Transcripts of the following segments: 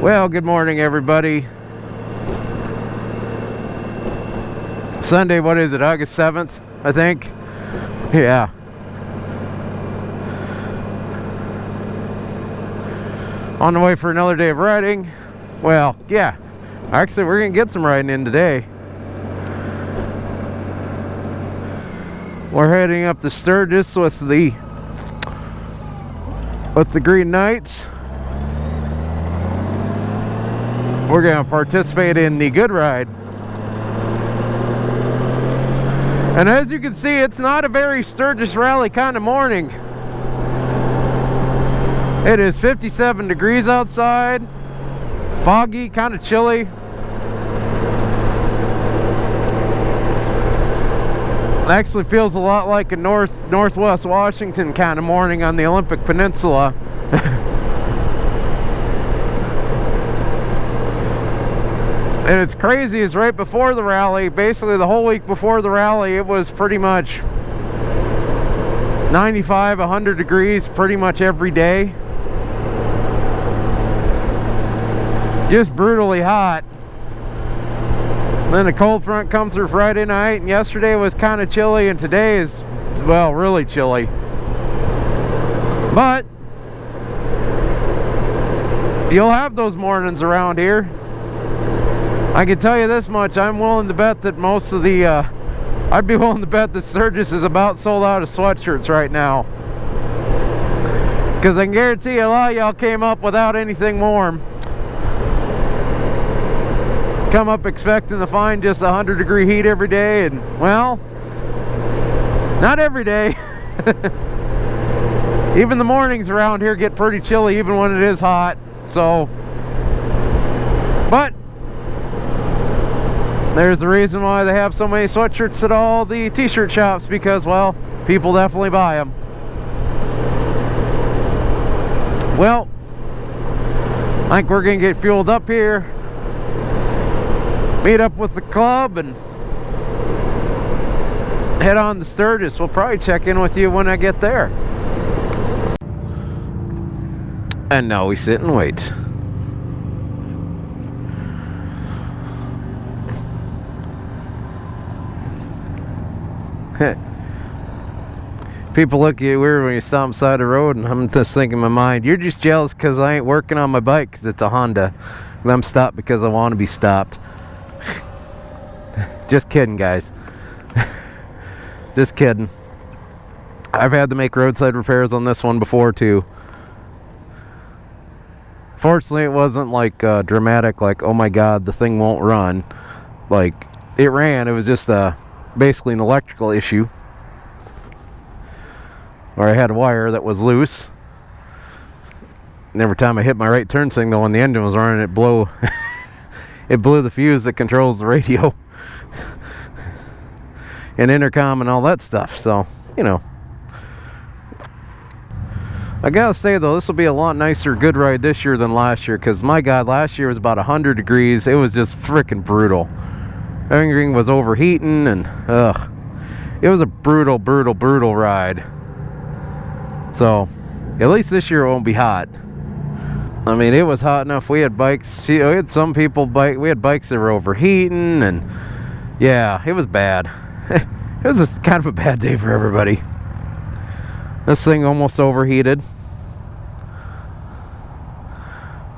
Well, good morning, everybody. Sunday, what is it, August 7th, I think? Yeah. On the way for another day of riding. Well, yeah. Actually, we're going to get some riding in today. We're heading up to Sturgis with the Green Knights. We're going to participate in the Good Ride. And as you can see, it's not a very Sturgis rally kind of morning. It is 57 degrees outside, foggy, kind of chilly. It actually feels a lot like a northwest Washington kind of morning on the Olympic Peninsula. And it's crazy, is right before the rally, basically the whole week before the rally, it was pretty much 95, 100 degrees pretty much every day. Just brutally hot. Then a cold front come through Friday night, and yesterday was kind of chilly, and today is, well, really chilly. But you'll have those mornings around here. I can tell you this much, I'm willing to bet that most of the, I'd be willing to bet that Sturgis is about sold out of sweatshirts right now. Because I can guarantee you a lot of y'all came up without anything warm. Come up expecting to find just 100-degree heat every day, and, well, not every day. Even the mornings around here get pretty chilly even when it is hot, so, but there's the reason why they have so many sweatshirts at all the t-shirt shops, because, well, people definitely buy them. Well, I think we're going to get fueled up here, meet up with the club, and head on to Sturgis. We'll probably check in with you when I get there. And now we sit and wait. People look at you weird when you stop beside the road, and I'm just thinking in my mind, you're just jealous because I ain't working on my bike because it's a Honda. And I'm stopped because I want to be stopped. Just kidding, guys. Just kidding. I've had to make roadside repairs on this one before too. Fortunately, it wasn't like dramatic, like, oh my god, the thing won't run. Like, it ran. It was just basically an electrical issue, where I had a wire that was loose, and every time I hit my right turn signal when the engine was running, it blew it blew the fuse that controls the radio and intercom and all that stuff. So, you know, I gotta say though, this will be a lot nicer Good Ride this year than last year, because my god, last year was about 100 degrees. It was just freaking brutal. Everything was overheating, and it was a brutal ride. So at least this year it won't be hot. I mean, it was hot enough. We had bikes, we had some people we had bikes that were overheating, and yeah, it was bad. It was kind of a bad day for everybody. This thing almost overheated.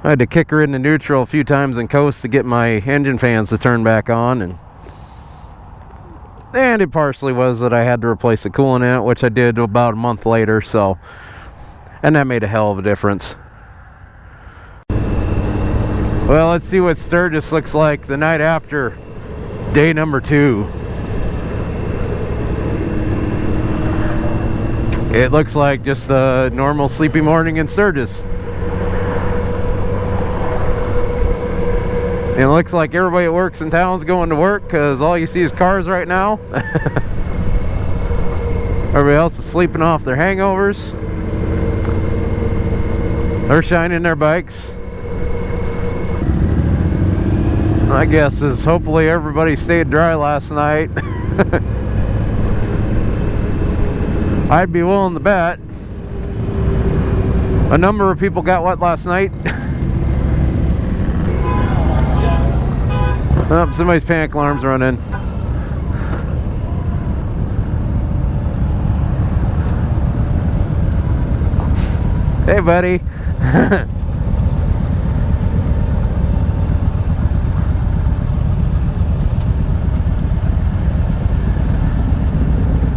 I had to kick her into neutral a few times in coast to get my engine fans to turn back on, and it partially was that I had to replace the coolant in it, which I did about a month later, so, and that made a hell of a difference. Well, let's see what Sturgis looks like the night after day number 2. It looks like just a normal sleepy morning in Sturgis. It looks like everybody that works in town's going to work, because all you see is cars right now. Everybody else is sleeping off their hangovers. They're shining their bikes. My guess is hopefully everybody stayed dry last night. I'd be willing to bet a number of people got wet last night. Oh, somebody's panic alarm's running. Hey, buddy.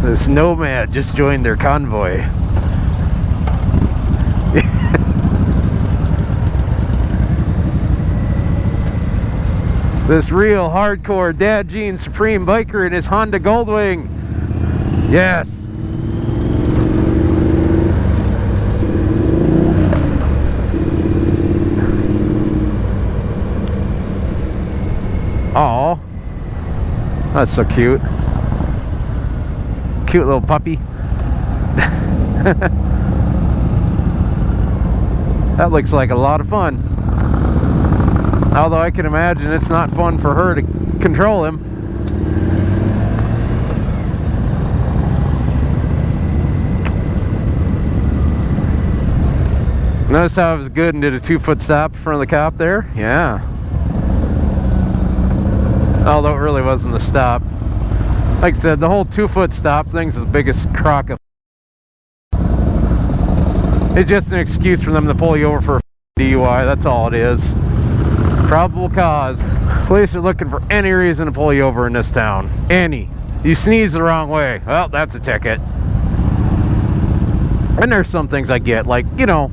This nomad just joined their convoy. This real hardcore Dad Gene Supreme biker in his Honda Goldwing. Yes. Oh, that's so cute. Cute little puppy. That looks like a lot of fun. Although I can imagine it's not fun for her to control him. Notice how I was good and did a 2-foot stop in front of the cop there? Yeah. Although it really wasn't the stop. Like I said, the whole 2-foot stop thing's the biggest crock of. It's just an excuse for them to pull you over for a DUI. That's all it is. Probable cause. Police are looking for any reason to pull you over in this town. Any. You sneeze the wrong way. Well, that's a ticket. And there's some things I get, like, you know,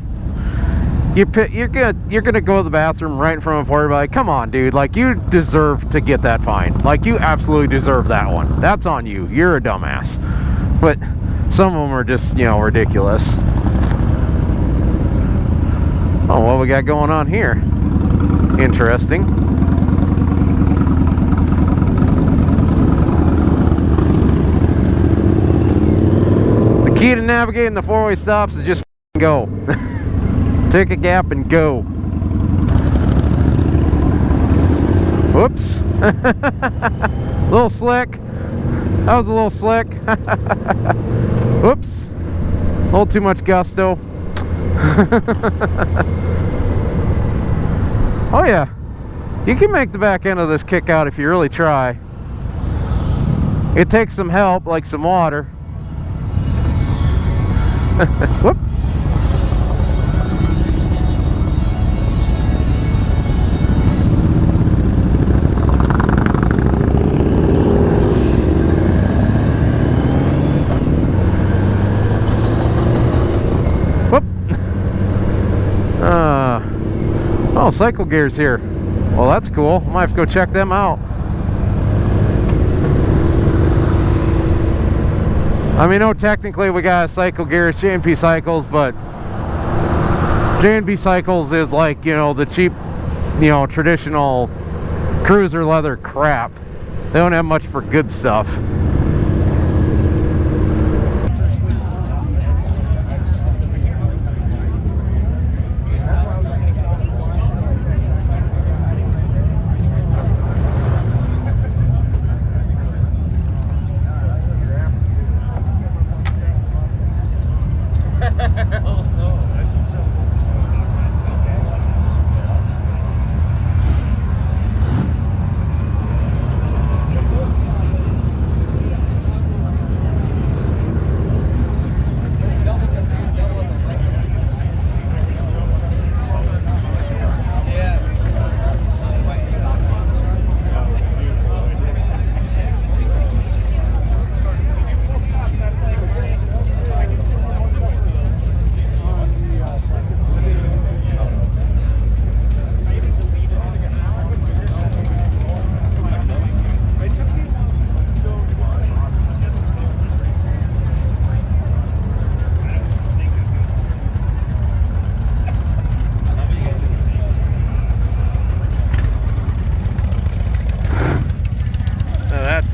you're gonna go to the bathroom right in front of a porta potty. Come on, dude. Like, you deserve to get that fine. Like, you absolutely deserve that one. That's on you. You're a dumbass. But some of them are just, you know, ridiculous. Oh, what we got going on here? Interesting. The key to navigating the four-way stops is just go. Take a gap and go. Whoops. A little slick. That was a little slick. Whoops. A little too much gusto. Oh yeah. You can make the back end of this kick out if you really try. It takes some help, like some water. Whoop. Oh, cycle gears here. Well, that's cool. I might have to go check them out. I mean, no, technically we got cycle gears, J&P Cycles, but J&P Cycles is like, you know, the cheap, you know, traditional cruiser leather crap. They don't have much for good stuff.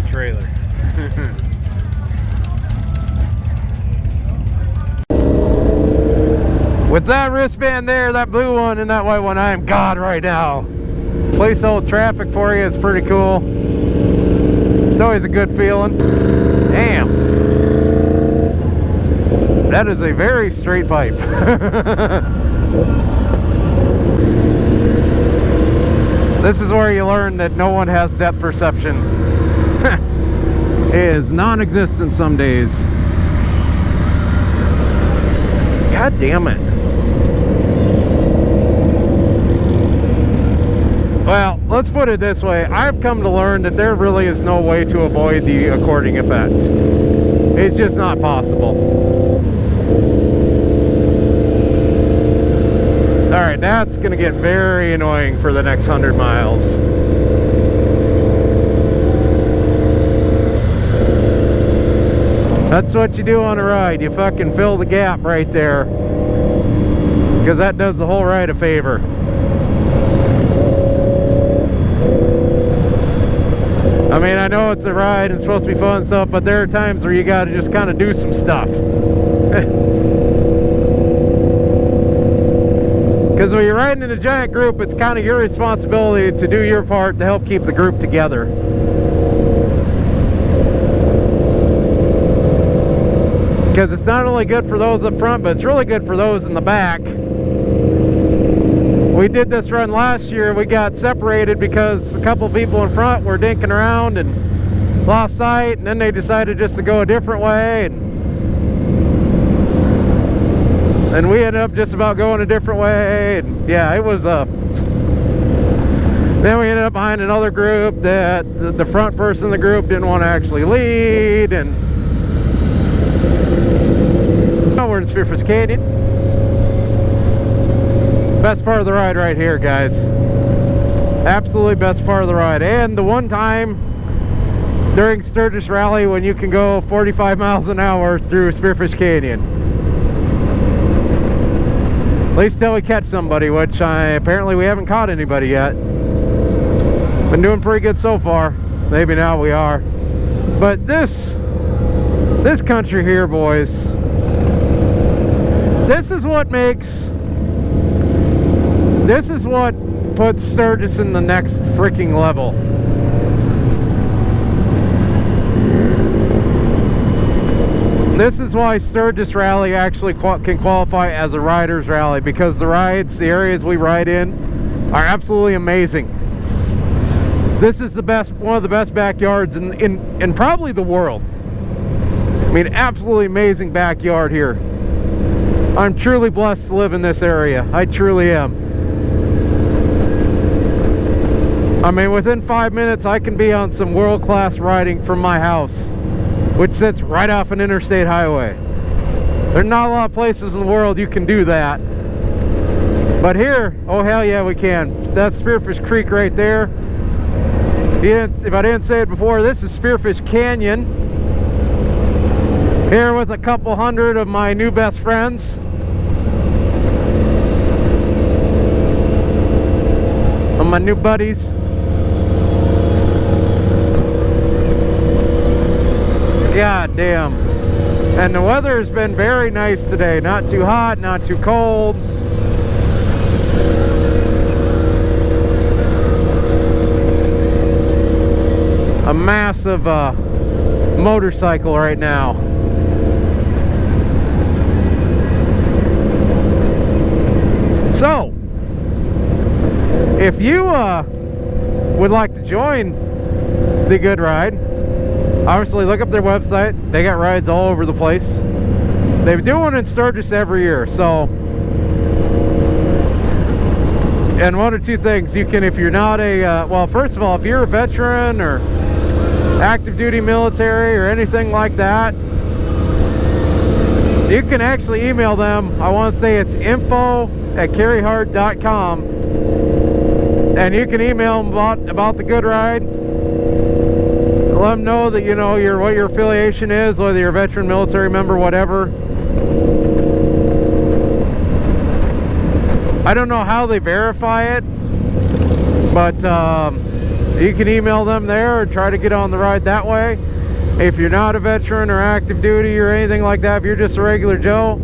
Trailer. With that wristband there, that blue one and that white one, I am God right now. Police hold traffic for you. It's pretty cool. It's always a good feeling. Damn. That is a very straight pipe. This is where you learn that no one has depth perception. It is non-existent some days. God damn it. Well, let's put it this way. I've come to learn that there really is no way to avoid the according effect. It's just not possible. Alright, that's going to get very annoying for the next 100 miles. That's what you do on a ride. You fucking fill the gap right there. Because that does the whole ride a favor. I mean, I know it's a ride and it's supposed to be fun and stuff, but there are times where you got to just kind of do some stuff. Because when you're riding in a giant group, it's kind of your responsibility to do your part to help keep the group together. Because it's not only good for those up front, but it's really good for those in the back. We did this run last year. We got separated because a couple people in front were dinking around and lost sight, and then they decided just to go a different way, and we ended up just about going a different way. And yeah, it was then we ended up behind another group that the front person in the group didn't want to actually lead, and we're in Sturgis Canyon. Best part of the ride right here, guys. Absolutely best part of the ride. And the one time during Sturgis Rally when you can go 45 miles an hour through Spearfish Canyon. At least till we catch somebody, which apparently we haven't caught anybody yet. Been doing pretty good so far. Maybe now we are. But this country here, boys, this is what puts Sturgis in the next freaking level. This is why Sturgis Rally actually can qualify as a rider's rally, because the areas we ride in are absolutely amazing. This is one of the best backyards in probably the world. I mean, absolutely amazing backyard here. I'm truly blessed to live in this area. I truly am. I mean, within 5 minutes, I can be on some world-class riding from my house, which sits right off an interstate highway. There's not a lot of places in the world you can do that. But here, oh hell yeah, we can. That's Spearfish Creek right there. If I didn't say it before, this is Spearfish Canyon. Here with a couple hundred of my new best friends. Of my new buddies. God damn. And the weather has been very nice today. Not too hot, not too cold. A massive motorcycle right now. So, if you would like to join the Good Ride, obviously look up their website. They got rides all over the place. They do one in Sturgis every year. So, and one or two things you can, if you're not a well, first of all, if you're a veteran or active duty military or anything like that, you can actually email them. I want to say it's info@carryhard.com, and you can email them about the Good Ride. Let them know that, you know, what your affiliation is, whether you're a veteran, military member, whatever. I don't know how they verify it, but you can email them there or try to get on the ride that way. If you're not a veteran or active duty or anything like that, if you're just a regular Joe,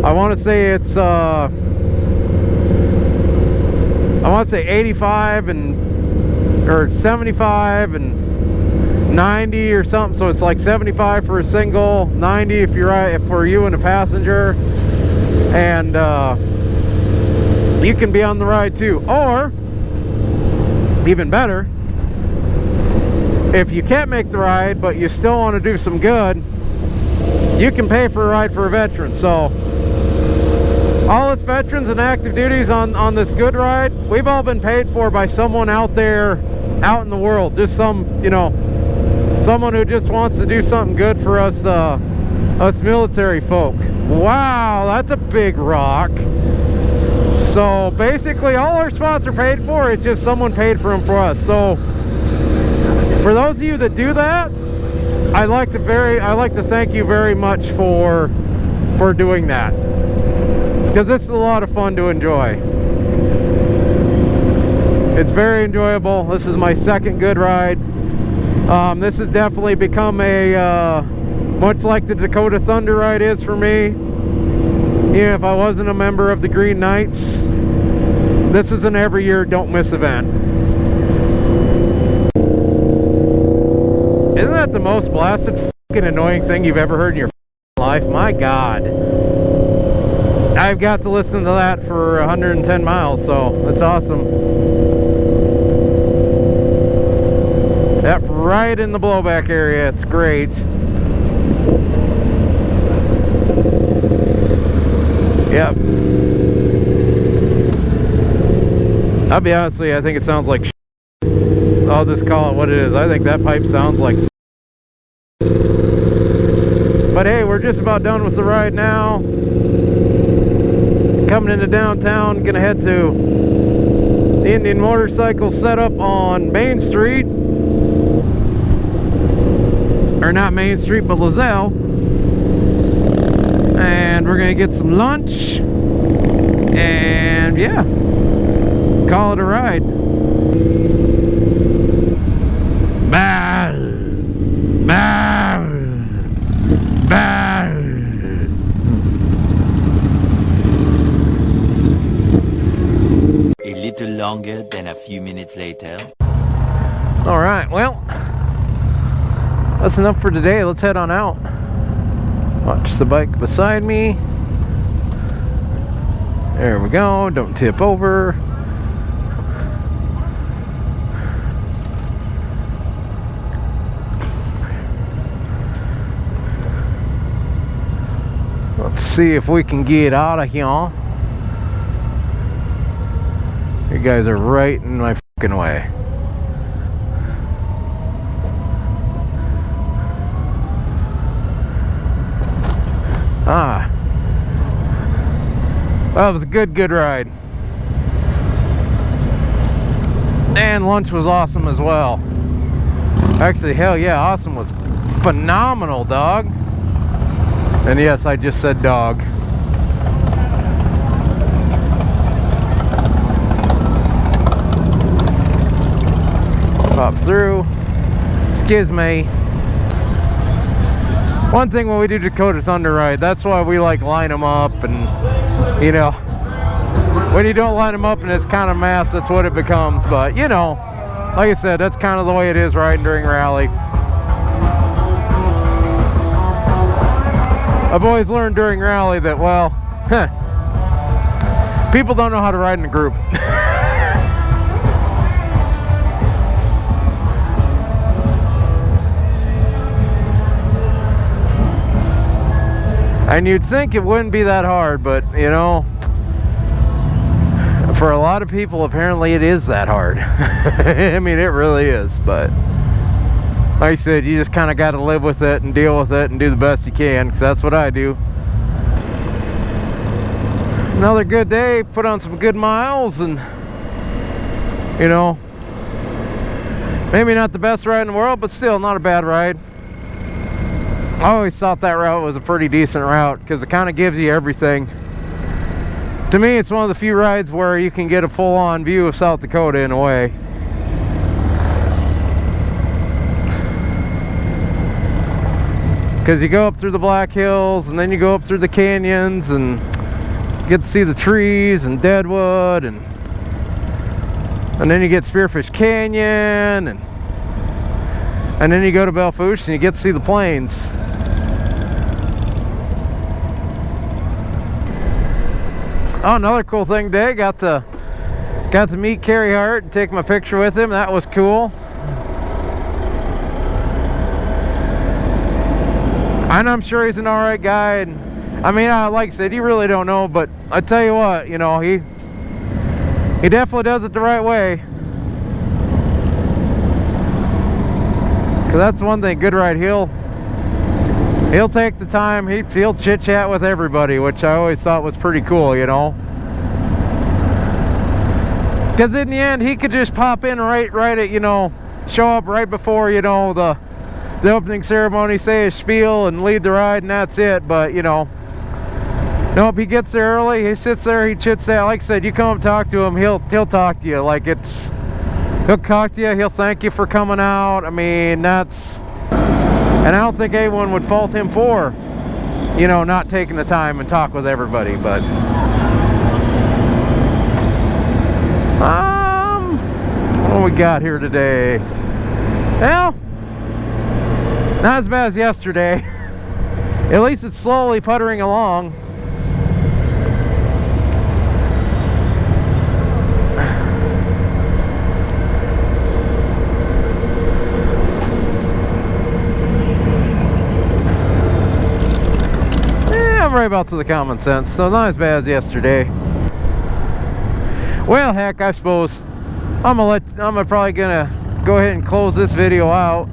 I want to say it's I want to say 85 or 75 and 90 or something. So it's like 75 for a single, 90 if for you and a passenger, and you can be on the ride too. Or Even better, if you can't make the ride but you still want to do some good, you can pay for a ride for a veteran. So all us veterans and active duties on this good ride, we've all been paid for by someone out there, out in the world. Just some, you know, someone who just wants to do something good for us, us military folk. Wow, that's a big rock. So basically all our spots are paid for. It's just someone paid for them for us. So for those of you that do that, I'd like to thank you very much for doing that, because this is a lot of fun to enjoy. It's very enjoyable. This is my second good ride. This has definitely become a much like the Dakota Thunder ride is for me. Even if I wasn't a member of the Green Knights, this is an every year don't miss event. Isn't that the most blasted fucking annoying thing you've ever heard in your life? My God. I've got to listen to that for 110 miles, so that's awesome. Yep, right in the blowback area. It's great. Yep. I'll be honest with you, I think it sounds like shit. I'll just call it what it is. I think that pipe sounds like shit. But hey, we're just about done with the ride now. Coming into downtown, gonna head to the Indian Motorcycle setup on Main Street. Or not Main Street, but Lozelle. And we're gonna get some lunch. And yeah, call it a ride. A little longer than a few minutes later. All right, well, that's enough for today. Let's head on out. Watch the bike beside me. There we go. Don't tip over. Let's see if we can get out of here. You guys are right in my fucking way. Ah. That was a good ride. And lunch was awesome as well. Actually, hell yeah, awesome was phenomenal, dog. And yes, I just said dog. Pop through. Excuse me. One thing when we do Dakota Thunder ride, that's why we like line them up, and you know, when you don't line them up and it's kind of mass, that's what it becomes. But you know, like I said, that's kind of the way it is riding during rally. I've always learned during rally that, well, people don't know how to ride in a group. And you'd think it wouldn't be that hard, but you know, for a lot of people apparently it is that hard. I mean, it really is. But like I said, you just kind of got to live with it and deal with it and do the best you can, because that's what I do. Another good day, put on some good miles, and you know, maybe not the best ride in the world, but still not a bad ride. I always thought that route was a pretty decent route because it kind of gives you everything. To me, it's one of the few rides where you can get a full-on view of South Dakota in a way. Because you go up through the Black Hills and then you go up through the canyons and you get to see the trees and Deadwood, and then you get Spearfish Canyon, and then you go to Belfouche and you get to see the plains. Oh, another cool thing today, got to Got to meet Carey Hart and take my picture with him. That was cool. And I'm sure he's an alright guy. And I mean, like I said, you really don't know, but I tell you what, you know, he definitely does it the right way. Cause that's one thing, good ride. He'll take the time. He'll chit chat with everybody, which I always thought was pretty cool, you know. Cause in the end, he could just pop in right at, you know, show up right before, you know, the opening ceremony, say his spiel and lead the ride, and that's it. But you know, nope, he gets there early, he sits there, he chits chat. Like I said, you come and talk to him, he'll talk to you. Like he'll talk to you, he'll thank you for coming out. I mean, that's, and I don't think anyone would fault him for, you know, not taking the time and talk with everybody. But what we got here today? Well, not as bad as yesterday. At least it's slowly puttering along. I'm right about to the common sense, so not as bad as yesterday. Well, heck, I suppose I'm probably gonna go ahead and close this video out.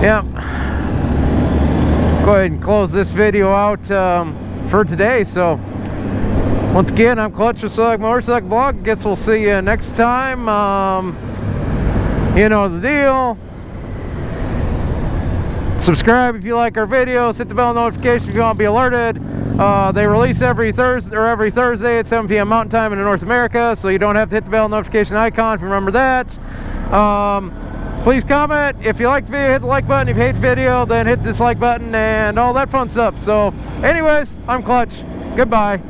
Yep. Go ahead and close this video out for today. So once again, I'm Clutch with Sodak Motorcycle Blog. Guess we'll see you next time. You know the deal. Subscribe if you like our videos. Hit the bell notification if you want to be alerted. They release every Thursday at 7 p.m. Mountain Time in North America, so you don't have to hit the bell notification icon if you remember that. Please comment. If you like the video, hit the like button. If you hate the video, then hit the dislike button and all that fun stuff. So anyways, I'm Clutch. Goodbye.